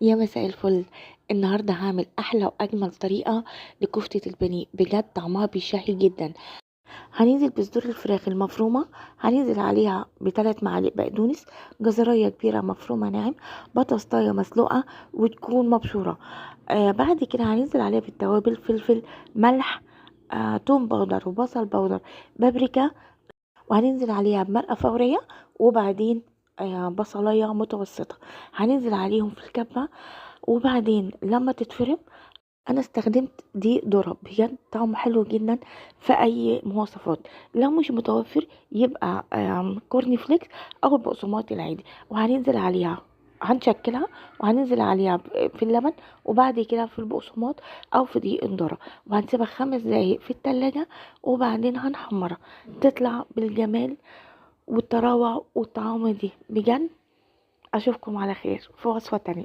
يا مساء الفل. النهارده هعمل احلى واجمل طريقه لكفته البانيه، بجد طعمها بيشهي جدا. هننزل بصدور الفراخ المفرومه، هننزل عليها بثلاث معالق بقدونس، جزرايه كبيره مفرومه ناعم، بطاطايه مسلوقه وتكون مبشوره. بعد كده هننزل عليها بالتوابل، فلفل، ملح، توم باودر وبصل باودر، بابريكا، وهننزل عليها بمرقة فورية، وبعدين بصلاية متوسطة هننزل عليهم في الكبة. وبعدين لما تتفرم، انا استخدمت دقيق ذرة، بجد طعمه حلو جدا في اي مواصفات. لو مش متوفر يبقى كورني فليكس او البقسماط العادي. وهننزل عليها، هنشكلها وهننزل عليها في اللبن، وبعد كده في البقسماط او في دقيق الذرة، وهنسيبها 5 دقايق في التلاجة، وبعدين هنحمرها تطلع بالجمال والطراوة والطعام دي. بجد اشوفكم على خير في وصفة تانية.